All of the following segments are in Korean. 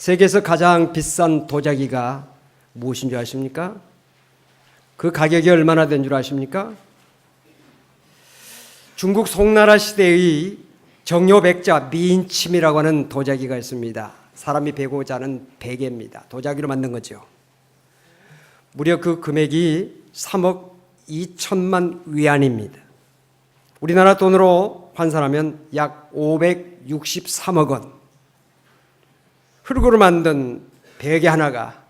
세계에서 가장 비싼 도자기가 무엇인 줄 아십니까? 그 가격이 얼마나 된 줄 아십니까? 중국 송나라 시대의 정요백자 미인침이라고 하는 도자기가 있습니다. 사람이 베고자 하는 베개입니다. 도자기로 만든 거죠. 무려 그 금액이 3억 2천만 위안입니다. 우리나라 돈으로 환산하면 약 563억 원. 흙으로 만든 베개 하나가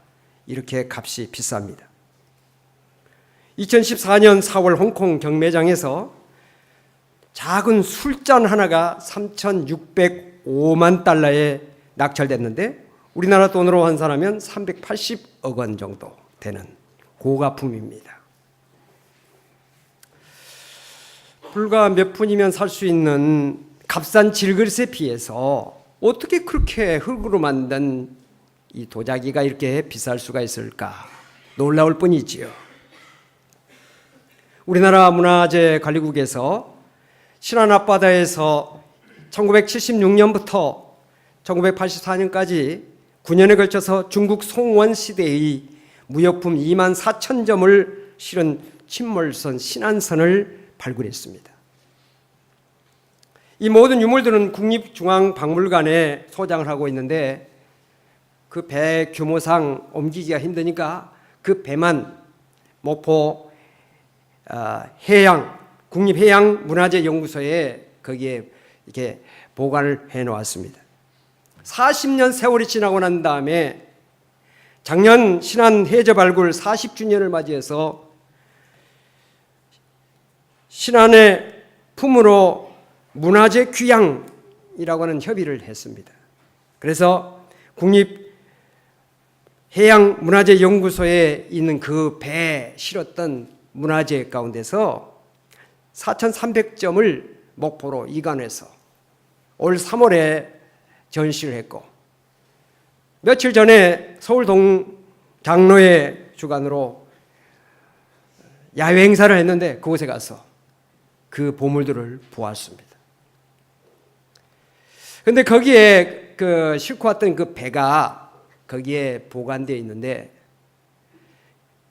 이렇게 값이 비쌉니다. 2014년 4월 홍콩 경매장에서 작은 술잔 하나가 3,605만 달러에 낙찰됐는데 우리나라 돈으로 환산하면 380억 원 정도 되는 고가품입니다. 불과 몇 푼이면 살 수 있는 값싼 질그릇에 비해서 어떻게 그렇게 흙으로 만든 이 도자기가 이렇게 비쌀 수가 있을까? 놀라울 뿐이지요. 우리나라 문화재관리국에서 신안 앞바다에서 1976년부터 1984년까지 9년에 걸쳐서 중국 송원 시대의 무역품 2만 4천 점을 실은 침몰선 신안선을 발굴했습니다. 이 모든 유물들은 국립중앙박물관에 소장을 하고 있는데 그 배 규모상 옮기기가 힘드니까 그 배만 목포 국립해양문화재연구소에 거기에 이렇게 보관을 해 놓았습니다. 40년 세월이 지나고 난 다음에 작년 신안 해저 발굴 40주년을 맞이해서 신안의 품으로 문화재 귀향이라고 하는 협의를 했습니다. 그래서 국립해양문화재연구소에 있는 그 배에 실었던 문화재 가운데서 4,300점을 목포로 이관해서 올 3월에 전시를 했고 며칠 전에 서울 동장로의 주관으로 야외 행사를 했는데 그곳에 가서 그 보물들을 보았습니다. 그런데 거기에 그 싣고 왔던 그 배가 거기에 보관되어 있는데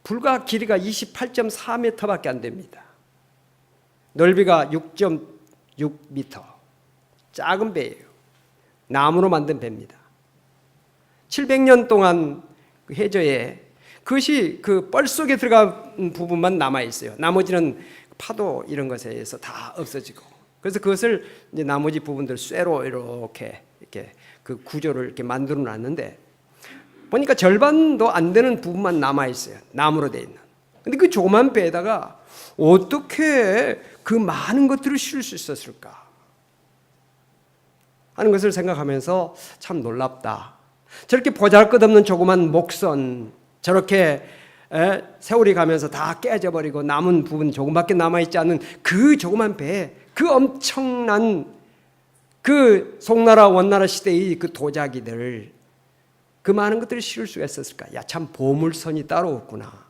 불과 길이가 28.4m밖에 안 됩니다. 넓이가 6.6m. 작은 배예요. 나무로 만든 배입니다. 700년 동안 그 해저에 그것이 그 뻘 속에 들어간 부분만 남아 있어요. 나머지는 파도 이런 것에 의해서 다 없어지고. 그래서 그것을 이제 나머지 부분들 쇠로 이렇게 그 구조를 이렇게 만들어 놨는데 보니까 절반도 안 되는 부분만 남아 있어요. 나무로 되어 있는. 근데 그 조그만 배에다가 어떻게 그 많은 것들을 실을 수 있었을까 하는 것을 생각하면서 참 놀랍다. 저렇게 보잘것없는 조그만 목선 저렇게 세월이 가면서 다 깨져버리고 남은 부분 조금밖에 남아있지 않은 그 조그만 배에 그 엄청난 그 송나라 원나라 시대의 그 도자기들 그 많은 것들을 실을 수가 있었을까? 야, 참 보물선이 따로 없구나.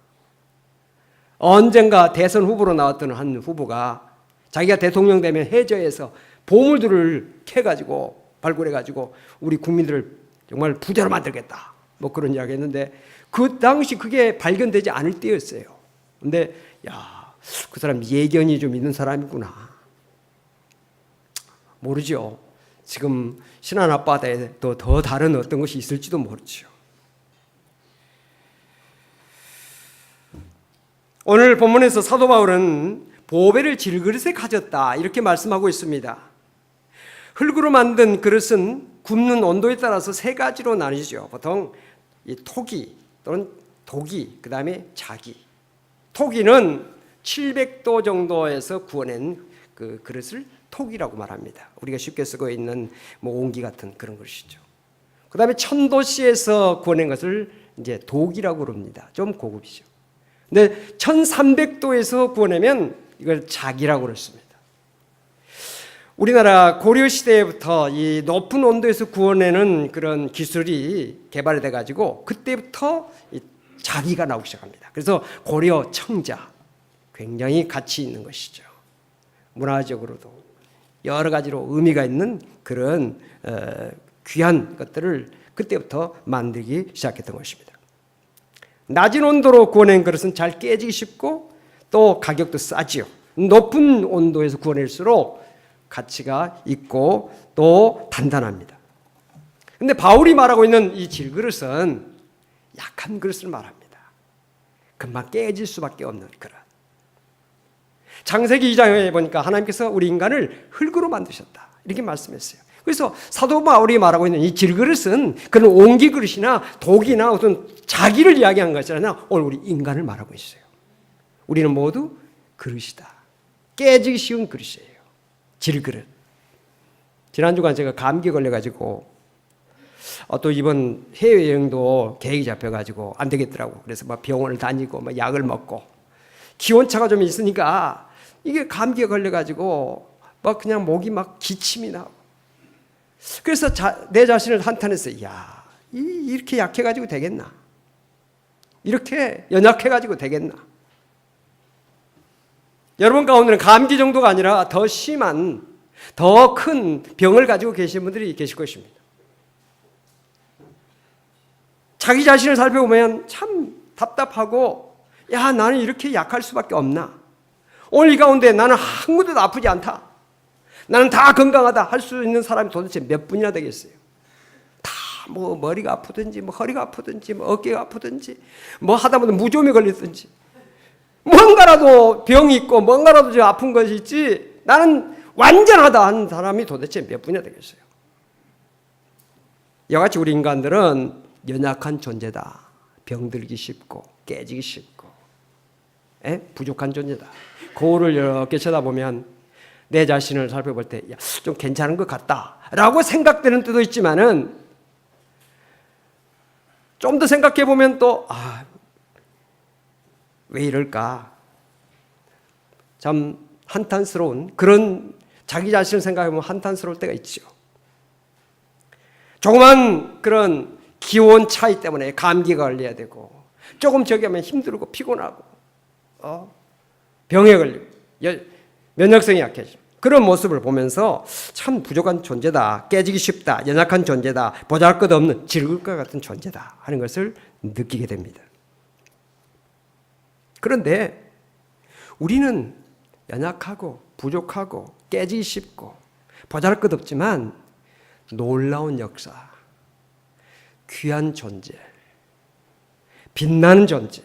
언젠가 대선 후보로 나왔던 한 후보가 자기가 대통령 되면 해저에서 보물들을 캐가지고 발굴해가지고 우리 국민들을 정말 부자로 만들겠다. 뭐 그런 이야기 했는데 그 당시 그게 발견되지 않을 때였어요. 근데 야, 그 사람 예견이 좀 있는 사람이구나. 모르죠. 지금 신안 앞바다에 또 더 다른 어떤 것이 있을지도 모르죠. 오늘 본문에서 사도 바울은 보배를 질그릇에 가졌다 이렇게 말씀하고 있습니다. 흙으로 만든 그릇은 굽는 온도에 따라서 세 가지로 나뉘죠. 보통 이 토기 또는 도기, 그 다음에 자기. 토기는 700도 정도에서 구워낸 그 그릇을 토기라고 말합니다. 우리가 쉽게 쓰고 있는 뭐 옹기 같은 그런 것이죠. 그 다음에 1000도씨에서 구워낸 것을 이제 도기라고 그럽니다. 좀 고급이죠. 근데 1300도에서 구워내면 이걸 자기라고 그랬습니다. 우리나라 고려 시대부터 이 높은 온도에서 구워내는 그런 기술이 개발이 돼가지고 그때부터 이 자기가 나오기 시작합니다. 그래서 고려 청자 굉장히 가치 있는 것이죠. 문화적으로도 여러 가지로 의미가 있는 그런 귀한 것들을 그때부터 만들기 시작했던 것입니다. 낮은 온도로 구워낸 그릇은 잘 깨지기 쉽고 또 가격도 싸지요. 높은 온도에서 구워낼수록 가치가 있고 또 단단합니다. 근데 바울이 말하고 있는 이 질그릇은 약한 그릇을 말합니다. 금방 깨질 수밖에 없는 그릇. 창세기 2장에 보니까 하나님께서 우리 인간을 흙으로 만드셨다, 이렇게 말씀했어요. 그래서 사도 바울이 말하고 있는 이 질그릇은 그런 옹기 그릇이나 독이나 어떤 자기를 이야기한 것이 아니라 오늘 우리 인간을 말하고 있어요. 우리는 모두 그릇이다. 깨지기 쉬운 그릇이에요. 질그릇. 지난주간 제가 감기 걸려가지고 또 이번 해외여행도 계획이 잡혀가지고 안 되겠더라고. 그래서 막 병원을 다니고 막 약을 먹고 기온차가 좀 있으니까 이게 감기에 걸려가지고 막 그냥 목이 막 기침이 나고. 그래서 내 자신을 한탄했어요. 야, 이렇게 약해가지고 되겠나? 이렇게 연약해가지고 되겠나? 여러분 가운데는 감기 정도가 아니라 더 심한, 더 큰 병을 가지고 계신 분들이 계실 것입니다. 자기 자신을 살펴보면 참 답답하고, 야, 나는 이렇게 약할 수밖에 없나? 오늘 이 가운데 나는 한 군데도 아프지 않다, 나는 다 건강하다 할 수 있는 사람이 도대체 몇 분이나 되겠어요? 다 뭐 머리가 아프든지 뭐 허리가 아프든지 뭐 어깨가 아프든지 뭐 하다 보면 무좀이 걸리든지 뭔가라도 병이 있고 뭔가라도 저 아픈 것이 있지, 나는 완전하다 하는 사람이 도대체 몇 분이나 되겠어요? 이같이 우리 인간들은 연약한 존재다. 병들기 쉽고 깨지기 쉽고 부족한 존재다. 거울을 이렇게 쳐다보면 내 자신을 살펴볼 때 좀 괜찮은 것 같다라고 생각되는 때도 있지만은 좀 더 생각해 보면 또 왜 이럴까? 참 한탄스러운, 그런 자기 자신을 생각해 보면 한탄스러울 때가 있죠. 조그만 그런 기온 차이 때문에 감기가 걸려야 되고, 조금 저기 하면 힘들고 피곤하고 병에 걸리고 면역성이 약해지고, 그런 모습을 보면서 참 부족한 존재다, 깨지기 쉽다, 연약한 존재다, 보잘것없는 질글것 같은 존재다 하는 것을 느끼게 됩니다. 그런데 우리는 연약하고 부족하고 깨지기 쉽고 보잘것없지만 놀라운 역사, 귀한 존재, 빛나는 존재,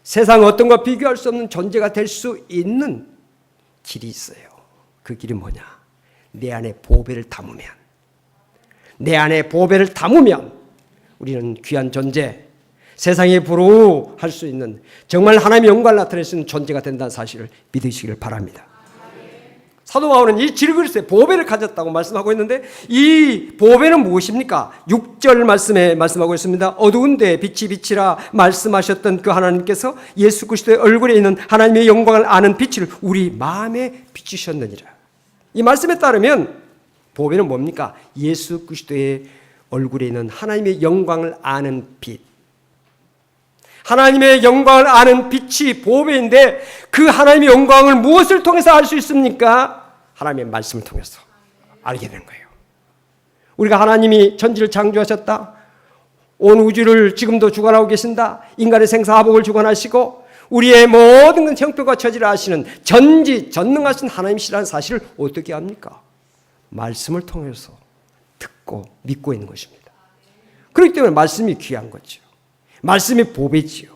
세상 어떤 것과 비교할 수 없는 존재가 될 수 있는 길이 있어요. 그 길이 뭐냐? 내 안에 보배를 담으면, 내 안에 보배를 담으면 우리는 귀한 존재, 세상에 부러워할 수 있는, 정말 하나님의 영광을 나타낼 수 있는 존재가 된다는 사실을 믿으시길 바랍니다. 사도 바울은 이 질그릇에 보배를 가졌다고 말씀하고 있는데, 이 보배는 무엇입니까? 6절 말씀에 말씀하고 있습니다. 어두운 데 빛이 비치라 말씀하셨던 그 하나님께서 예수 그리스도의 얼굴에 있는 하나님의 영광을 아는 빛을 우리 마음에 비추셨느니라. 이 말씀에 따르면 보배는 뭡니까? 예수 그리스도의 얼굴에 있는 하나님의 영광을 아는 빛. 하나님의 영광을 아는 빛이 보배인데, 그 하나님의 영광을 무엇을 통해서 알 수 있습니까? 하나님의 말씀을 통해서 알게 되는 거예요. 우리가 하나님이 천지를 창조하셨다, 온 우주를 지금도 주관하고 계신다, 인간의 생사화복을 주관하시고 우리의 모든 형편과 처지를 아시는 전지전능하신 하나님이시라는 사실을 어떻게 합니까? 말씀을 통해서 듣고 믿고 있는 것입니다. 그렇기 때문에 말씀이 귀한 거죠. 말씀이 보배지요.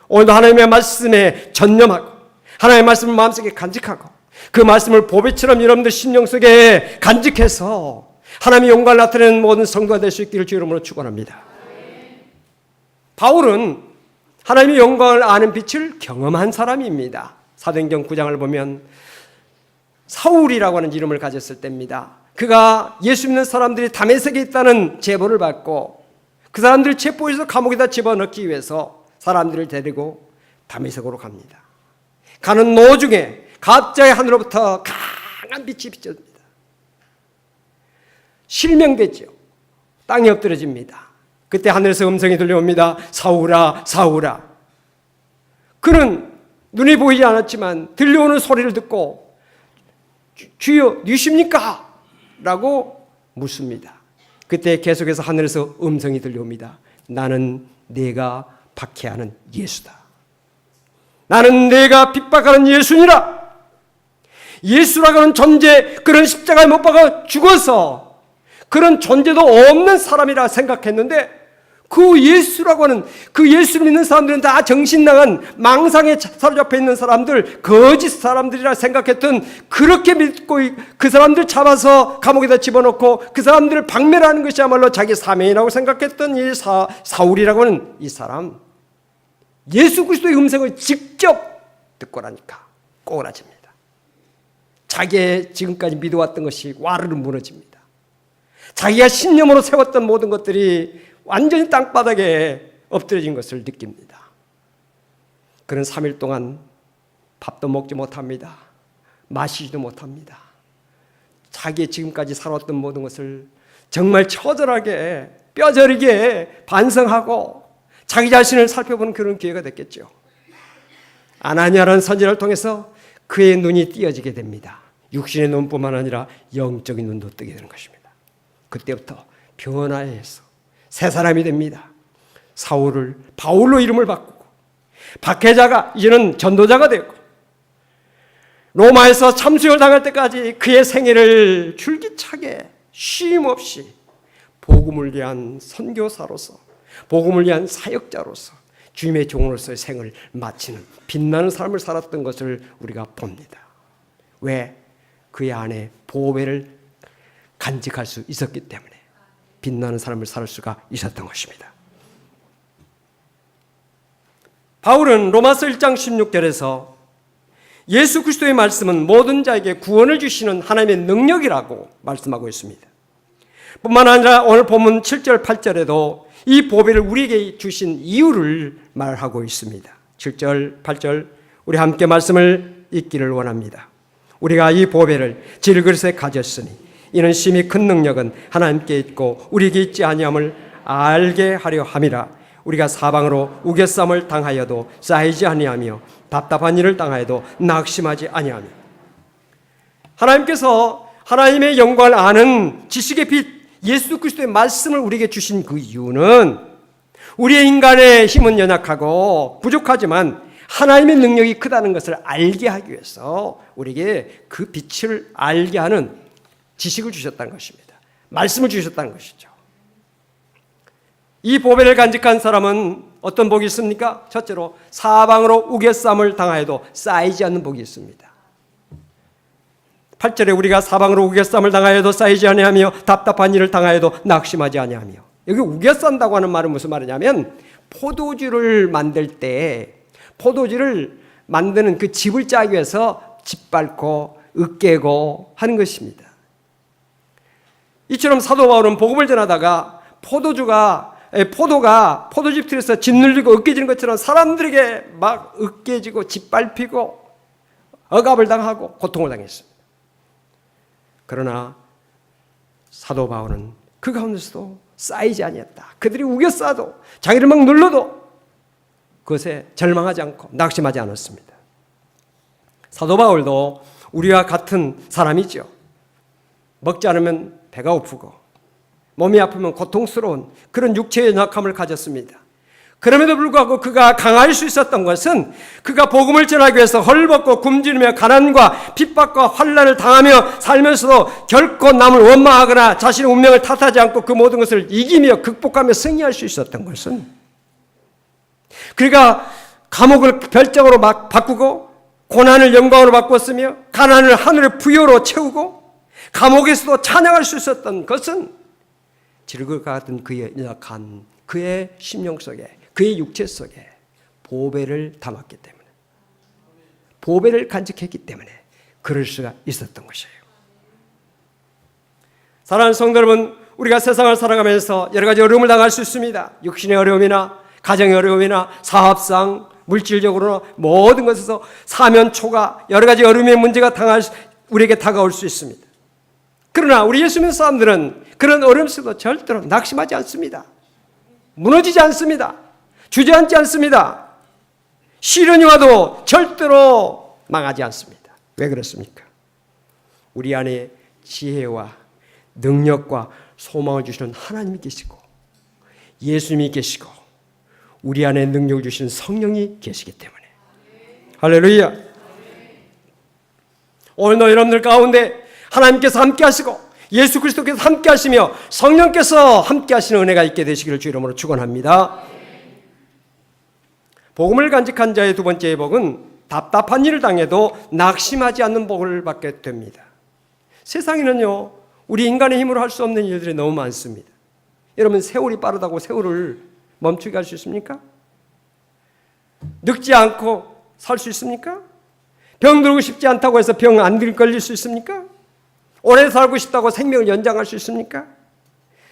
오늘도 하나님의 말씀에 전념하고 하나님의 말씀을 마음속에 간직하고 그 말씀을 보배처럼 여러분들 심령 속에 간직해서 하나님의 영광을 나타내는 모든 성도가 될 수 있기를 주 이름으로 축원합니다. 바울은 하나님의 영광을 아는 빛을 경험한 사람입니다. 사도행전 9장을 보면 사울이라고 하는 이름을 가졌을 때입니다. 그가 예수 믿는 사람들이 다메섹에 있다는 제보를 받고 그 사람들을 체포해서 감옥에다 집어넣기 위해서 사람들을 데리고 다메섹으로 갑니다. 가는 도중에 갑자기 하늘로부터 강한 빛이 비쳐집니다. 실명되죠. 땅에 엎드려집니다. 그때 하늘에서 음성이 들려옵니다. 사울아, 사울아. 그는 눈이 보이지 않았지만 들려오는 소리를 듣고 주여 누구십니까? 라고 묻습니다. 그때 계속해서 하늘에서 음성이 들려옵니다. 나는 내가 박해하는 예수다. 나는 내가 핍박하는 예수니라. 예수라고 하는 존재, 그런 십자가에 못 박아 죽어서 그런 존재도 없는 사람이라 생각했는데, 그 예수라고 하는, 그 예수를 믿는 사람들은 다 정신나간 망상에 사로잡혀 있는 사람들, 거짓 사람들이라 생각했던, 그렇게 믿고 그 사람들 잡아서 감옥에다 집어넣고 그 사람들을 박멸하는 것이야말로 자기 사명이라고 생각했던 이 사울이라고 하는 이 사람, 예수 그리스도의 음성을 직접 듣고 나니까 꼬라집니다. 자기의 지금까지 믿어왔던 것이 와르르 무너집니다. 자기가 신념으로 세웠던 모든 것들이 완전히 땅바닥에 엎드려진 것을 느낍니다. 그는 3일 동안 밥도 먹지 못합니다. 마시지도 못합니다. 자기의 지금까지 살았던 모든 것을 정말 처절하게 뼈저리게 반성하고 자기 자신을 살펴보는 그런 기회가 됐겠죠. 아나니아라는 선지자를 통해서 그의 눈이 띄어지게 됩니다. 육신의 눈뿐만 아니라 영적인 눈도 뜨게 되는 것입니다. 그때부터 변화해서 새 사람이 됩니다. 사울을 바울로 이름을 바꾸고, 박해자가 이제는 전도자가 되고, 로마에서 참수를 당할 때까지 그의 생애를 줄기차게 쉼없이 복음을 위한 선교사로서, 복음을 위한 사역자로서, 주님의 종으로서의 생을 마치는 빛나는 삶을 살았던 것을 우리가 봅니다. 왜? 그의 안에 보배를 간직할 수 있었기 때문에 빛나는 삶을 살 수가 있었던 것입니다. 바울은 로마서 1장 16절에서 예수 그리스도의 말씀은 모든 자에게 구원을 주시는 하나님의 능력이라고 말씀하고 있습니다. 뿐만 아니라 오늘 본문 7절 8절에도 이 보배를 우리에게 주신 이유를 말하고 있습니다. 7절 8절 우리 함께 말씀을 읽기를 원합니다. 우리가 이 보배를 질그릇에 가졌으니 이는 심히 큰 능력은 하나님께 있고 우리에게 있지 아니함을 알게 하려 함이라. 우리가 사방으로 우겨쌈을 당하여도 쌓이지 아니하며 답답한 일을 당하여도 낙심하지 아니하며. 하나님께서 하나님의 영광을 아는 지식의 빛 예수 그리스도의 말씀을 우리에게 주신 그 이유는 우리의 인간의 힘은 연약하고 부족하지만 하나님의 능력이 크다는 것을 알게 하기 위해서 우리에게 그 빛을 알게 하는 지식을 주셨다는 것입니다. 말씀을 주셨다는 것이죠. 이 보배를 간직한 사람은 어떤 복이 있습니까? 첫째로 사방으로 우겨쌈을 당하여도 쌓이지 않는 복이 있습니다. 8절에 우리가 사방으로 우겨쌈을 당하여도 쌓이지 아니하며 답답한 일을 당하여도 낙심하지 아니하며. 여기 우겨싼다고 하는 말은 무슨 말이냐면 포도주를 만들 때 포도주를 만드는 그 즙을 짜기 위해서 짓밟고 으깨고 하는 것입니다. 이처럼 사도 바울은 복음을 전하다가 포도가 포도즙 틀에서 짓눌리고 으깨지는 것처럼 사람들에게 막 으깨지고 짓밟히고 억압을 당하고 고통을 당했습니다. 그러나 사도 바울은 그 가운데서도 쌓이지 아니었다. 그들이 우겨싸도 자기를 막 눌러도 그것에 절망하지 않고 낙심하지 않았습니다. 사도 바울도 우리와 같은 사람이죠. 먹지 않으면 배가 고프고 몸이 아프면 고통스러운 그런 육체의 연약함을 가졌습니다. 그럼에도 불구하고 그가 강할 수 있었던 것은 그가 복음을 전하기 위해서 헐벗고 굶주리며 가난과 핍박과 환난을 당하며 살면서도 결코 남을 원망하거나 자신의 운명을 탓하지 않고 그 모든 것을 이기며 극복하며 승리할 수 있었던 것은 그가 감옥을 별장으로 막 바꾸고 고난을 영광으로 바꿨으며 가난을 하늘의 부여로 채우고 감옥에서도 찬양할 수 있었던 것은 질그릇과 같은 그의 연약한 그의 심령 속에 그의 육체 속에 보배를 담았기 때문에 보배를 간직했기 때문에 그럴 수가 있었던 것이에요. 사랑하는 성도 여러분, 우리가 세상을 살아가면서 여러 가지 어려움을 당할 수 있습니다. 육신의 어려움이나 가정의 어려움이나 사업상 물질적으로 모든 것에서 사면초가 여러 가지 어려움의 문제가 우리에게 다가올 수 있습니다. 그러나 우리 예수 믿는 사람들은 그런 어려움 속에도 절대로 낙심하지 않습니다. 무너지지 않습니다. 주저앉지 않습니다. 시련이 와도 절대로 망하지 않습니다. 왜 그렇습니까? 우리 안에 지혜와 능력과 소망을 주시는 하나님이 계시고 예수님이 계시고 우리 안에 능력을 주시는 성령이 계시기 때문에. 할렐루야. 오늘도 여러분들 가운데 하나님께서 함께 하시고 예수 그리스도께서 함께 하시며 성령께서 함께 하시는 은혜가 있게 되시기를 주 이름으로 축원합니다. 복음을 간직한 자의 두 번째 복은 답답한 일을 당해도 낙심하지 않는 복을 받게 됩니다. 세상에는요, 우리 인간의 힘으로 할 수 없는 일들이 너무 많습니다. 여러분, 세월이 빠르다고 세월을 멈추게 할 수 있습니까? 늙지 않고 살 수 있습니까? 병들고 싶지 않다고 해서 병 안 걸릴 수 있습니까? 오래 살고 싶다고 생명을 연장할 수 있습니까?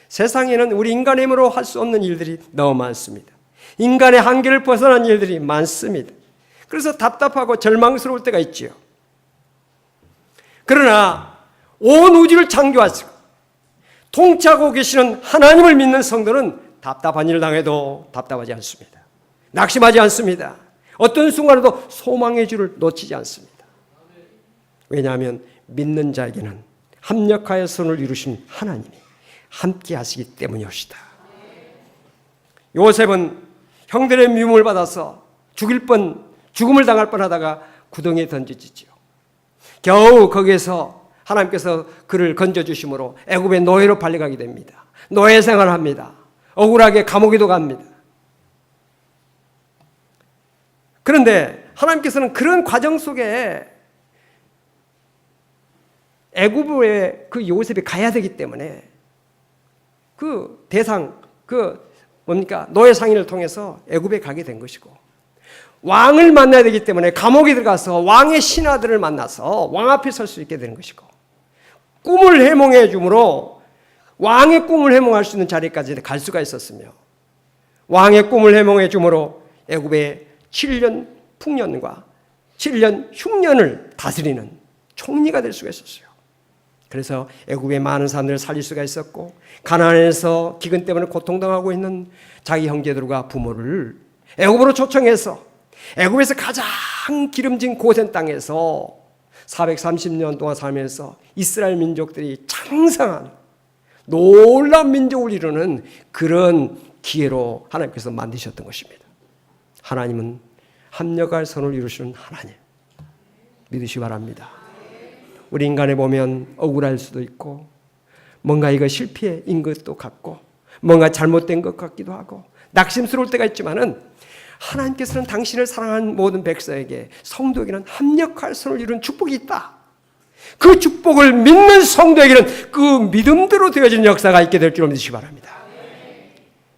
세상에는 우리 인간의 힘으로 할 수 없는 일들이 너무 많습니다. 인간의 한계를 벗어난 일들이 많습니다. 그래서 답답하고 절망스러울 때가 있지요. 그러나 온 우주를 창조하시고 통치하고 계시는 하나님을 믿는 성도는 답답한 일을 당해도 답답하지 않습니다. 낙심하지 않습니다. 어떤 순간에도 소망의 줄을 놓치지 않습니다. 왜냐하면 믿는 자에게는 합력하여 선을 이루신 하나님이 함께 하시기 때문이옵시다. 요셉은 형들의 미움을 받아서 죽음을 당할 뻔하다가 구덩이에 던져지지요. 겨우 거기에서 하나님께서 그를 건져주심으로 애굽의 노예로 팔려가게 됩니다. 노예 생활합니다. 억울하게 감옥에도 갑니다. 그런데 하나님께서는 그런 과정 속에 애굽에 그 요셉이 가야 되기 때문에 그 대상, 노예 상인을 통해서 애굽에 가게 된 것이고, 왕을 만나야 되기 때문에 감옥에 들어가서 왕의 신하들을 만나서 왕 앞에 설 수 있게 되는 것이고, 꿈을 해몽해 주므로 왕의 꿈을 해몽할 수 있는 자리까지 갈 수가 있었으며, 왕의 꿈을 해몽해 주므로 애굽의 7년 풍년과 7년 흉년을 다스리는 총리가 될 수가 있었어요. 그래서 애굽의 많은 사람들을 살릴 수가 있었고, 가나안에서 기근 때문에 고통당하고 있는 자기 형제들과 부모를 애굽으로 초청해서 애굽에서 가장 기름진 고센 땅에서 430년 동안 살면서 이스라엘 민족들이 창성한 놀라운 민족을 이루는 그런 기회로 하나님께서 만드셨던 것입니다. 하나님은 합력할 선을 이루시는 하나님, 믿으시기 바랍니다. 우리 인간에 보면 억울할 수도 있고, 뭔가 이거 실패인 것도 같고, 뭔가 잘못된 것 같기도 하고, 낙심스러울 때가 있지만은 하나님께서는 당신을 사랑하는 모든 백성에게, 성도에게는 합력할 선을 이루는 축복이 있다. 그 축복을 믿는 성도에게는 그 믿음대로 되어지는 역사가 있게 될 줄 믿으시기 바랍니다.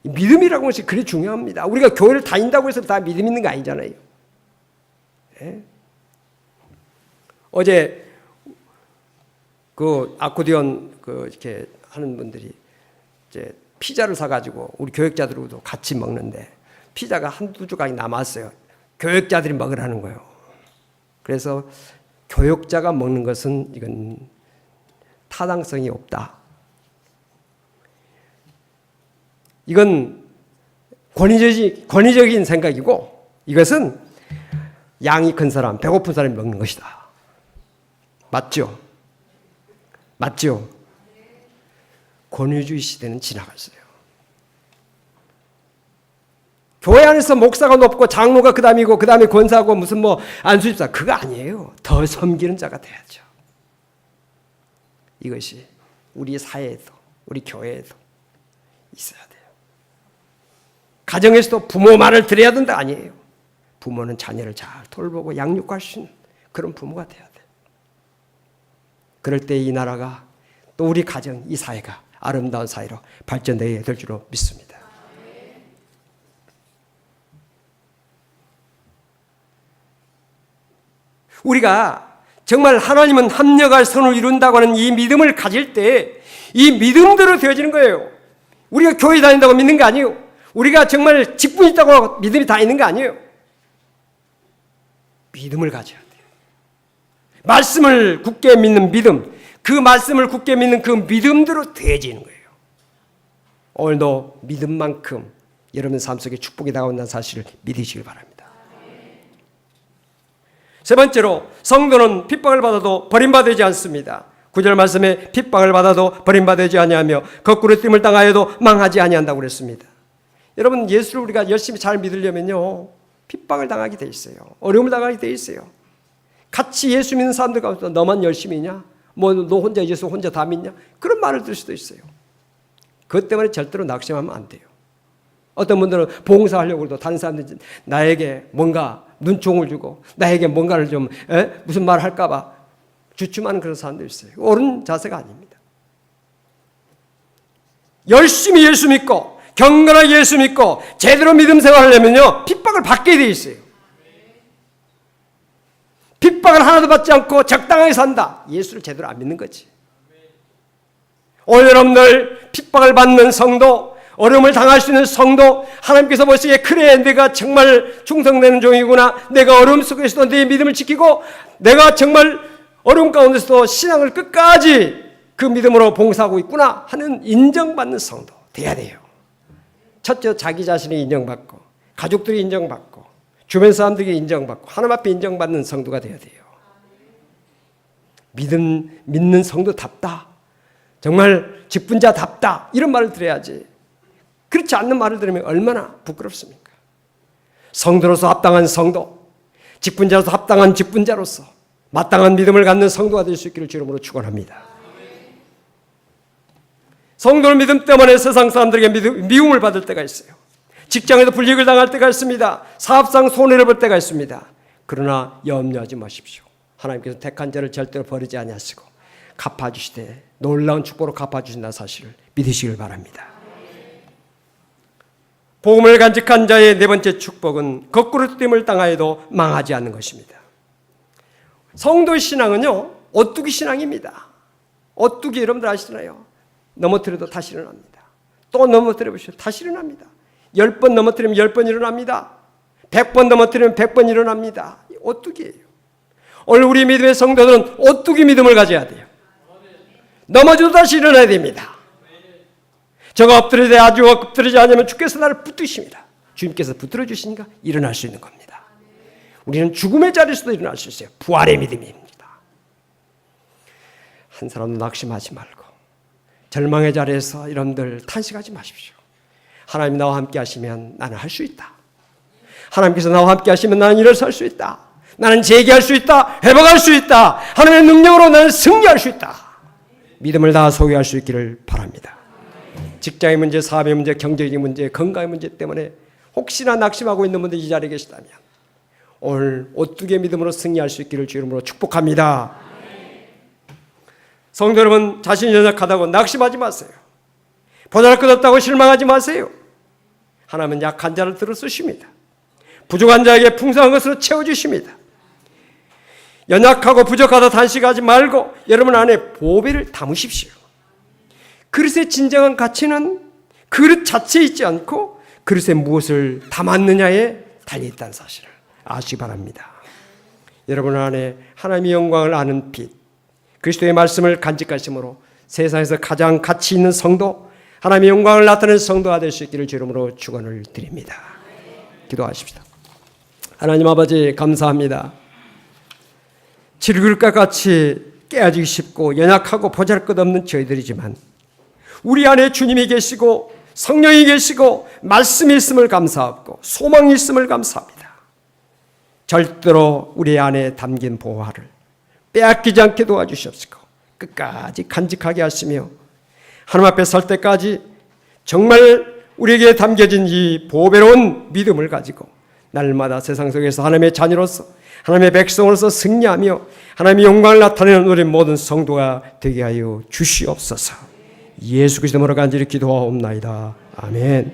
믿음이라고 하는 것이 그리 중요합니다. 우리가 교회를 다닌다고 해서 다 믿음 있는 거 아니잖아요. 네? 어제 그 아코디언 이렇게 하는 분들이 이제 피자를 사가지고 우리 교역자들하고도 같이 먹는데 피자가 한두 조각이 남았어요. 교역자들이 먹으라는 거예요. 그래서 교역자가 먹는 것은 이건 타당성이 없다. 이건 권위적인 생각이고, 이것은 양이 큰 사람, 배고픈 사람이 먹는 것이다. 맞죠? 맞죠? 권위주의 시대는 지나갔어요. 교회 안에서 목사가 높고 장로가 그 다음이고 그 다음에 권사고 무슨 안수집사, 그거 아니에요. 더 섬기는 자가 돼야죠. 이것이 우리 사회에도 우리 교회에도 있어야 돼요. 가정에서도 부모 말을 들어야 된다 아니에요. 부모는 자녀를 잘 돌보고 양육할 수 있는 그런 부모가 돼야 돼요. 그럴 때 이 나라가 또 우리 가정, 이 사회가 아름다운 사회로 발전되어야 될 줄로 믿습니다. 우리가 정말 하나님은 합력할 선을 이룬다고 하는 이 믿음을 가질 때 이 믿음대로 되어지는 거예요. 우리가 교회 다닌다고 믿는 거 아니에요. 우리가 정말 직분 있다고 믿음이 다 있는 거 아니에요. 믿음을 가져야 돼요. 말씀을 굳게 믿는 믿음, 그 말씀을 굳게 믿는 그 믿음대로 되어지는 거예요. 오늘도 믿음만큼 여러분 삶 속에 축복이 다가온다는 사실을 믿으시길 바랍니다. 세 번째로, 성도는 핍박을 받아도 버림받지 않습니다. 9절 말씀에 핍박을 받아도 버림받지 아니하며 거꾸로 뜸을 당하여도 망하지 아니한다고 그랬습니다. 여러분, 예수를 우리가 열심히 잘 믿으려면요, 핍박을 당하게 돼 있어요. 어려움을 당하게 돼 있어요. 같이 예수 믿는 사람들 가운데 너만 열심히 있냐? 뭐 너 혼자 예수 혼자 다 믿냐? 그런 말을 들을 수도 있어요. 그것 때문에 절대로 낙심하면 안 돼요. 어떤 분들은 봉사하려고 해도 다른 사람들이 나에게 뭔가 눈총을 주고 나에게 뭔가를 좀 무슨 말을 할까 봐 주춤하는 그런 사람들이 있어요. 옳은 자세가 아닙니다. 열심히 예수 믿고 경건하게 예수 믿고 제대로 믿음 생활을 하려면요, 핍박을 받게 돼 있어요. 핍박을 하나도 받지 않고 적당하게 산다. 예수를 제대로 안 믿는 거지. 오늘 여러분들 핍박을 받는 성도, 어려움을 당할 수 있는 성도, 하나님께서 보시기에 그래 내가 정말 충성되는 종이구나, 내가 어려움 속에서도 내 믿음을 지키고 내가 정말 어려움 가운데서도 신앙을 끝까지 그 믿음으로 봉사하고 있구나 하는 인정받는 성도 돼야 돼요. 첫째, 자기 자신이 인정받고 가족들이 인정받고 주변 사람들이 인정받고 하나님 앞에 인정받는 성도가 돼야 돼요. 믿는 성도답다, 정말 직분자답다, 이런 말을 들어야지. 그렇지 않는 말을 들으면 얼마나 부끄럽습니까? 성도로서 합당한 성도, 직분자로서 합당한 직분자로서 마땅한 믿음을 갖는 성도가 될 수 있기를 주름으로 축원합니다. 성도의 믿음 때문에 세상 사람들에게 미움을 받을 때가 있어요. 직장에서 불이익을 당할 때가 있습니다. 사업상 손해를 볼 때가 있습니다. 그러나 염려하지 마십시오. 하나님께서 택한 자를 절대로 버리지 아니하시고 갚아주시되 놀라운 축복으로 갚아주신다는 사실을 믿으시길 바랍니다. 복음을 간직한 자의 네 번째 축복은 거꾸로 뜸을 당하여도 망하지 않는 것입니다. 성도의 신앙은요, 오뚜기 신앙입니다. 오뚜기 여러분들 아시잖아요. 넘어뜨려도 다시 일어납니다. 또 넘어뜨려 보시오. 다시 일어납니다. 10번 넘어뜨리면 10번 일어납니다. 100번 넘어뜨리면 100번 일어납니다. 오뚜기예요. 오늘 우리 믿음의 성도들은 오뚜기 믿음을 가져야 돼요. 넘어져도 다시 일어나야 됩니다. 저가 엎드려도 아주 엎드리지 않으면 주께서 나를 붙드십니다. 주님께서 붙들어 주시니까 일어날 수 있는 겁니다. 우리는 죽음의 자리에서도 일어날 수 있어요. 부활의 믿음입니다. 한 사람도 낙심하지 말고 절망의 자리에서 여러분들 탄식하지 마십시오. 하나님 나와 함께 하시면 나는 할 수 있다. 하나님께서 나와 함께 하시면 나는 일어설 수 있다. 나는 재기할 수 있다. 회복할 수 있다. 하나님의 능력으로 나는 승리할 수 있다. 믿음을 다 소유할 수 있기를 바랍니다. 직장의 문제, 사업의 문제, 경제적인 문제, 건강의 문제 때문에 혹시나 낙심하고 있는 분들 이 자리에 계시다면 오늘 오뚜기의 믿음으로 승리할 수 있기를 주 이름으로 축복합니다. 성도 여러분, 자신이 연약하다고 낙심하지 마세요. 보잘것없다고 실망하지 마세요. 하나님은 약한 자를 들어 쓰십니다. 부족한 자에게 풍성한 것으로 채워주십니다. 연약하고 부족하다 단식하지 말고 여러분 안에 보배를 담으십시오. 그릇의 진정한 가치는 그릇 자체에 있지 않고 그릇에 무엇을 담았느냐에 달려있다는 사실을 아시기 바랍니다. 여러분 안에 하나님의 영광을 아는 빛, 그리스도의 말씀을 간직하심으로 세상에서 가장 가치 있는 성도, 하나님의 영광을 나타내는 성도가 될 수 있기를 주 이름으로 축원을 드립니다. 기도하십시다. 하나님 아버지 감사합니다. 질그릇과 같이 깨어지기 쉽고 연약하고 보잘것없는 저희들이지만 우리 안에 주님이 계시고 성령이 계시고 말씀이 있음을 감사하고 소망이 있음을 감사합니다. 절대로 우리 안에 담긴 보화를 빼앗기지 않게 도와주시옵시고 끝까지 간직하게 하시며 하나님 앞에 설 때까지 정말 우리에게 담겨진 이 보배로운 믿음을 가지고 날마다 세상 속에서 하나님의 자녀로서 하나님의 백성으로서 승리하며 하나님의 영광을 나타내는 우리 모든 성도가 되게 하여 주시옵소서. 예수 그리스도 이름으로 간절히 기도하옵나이다. 아멘.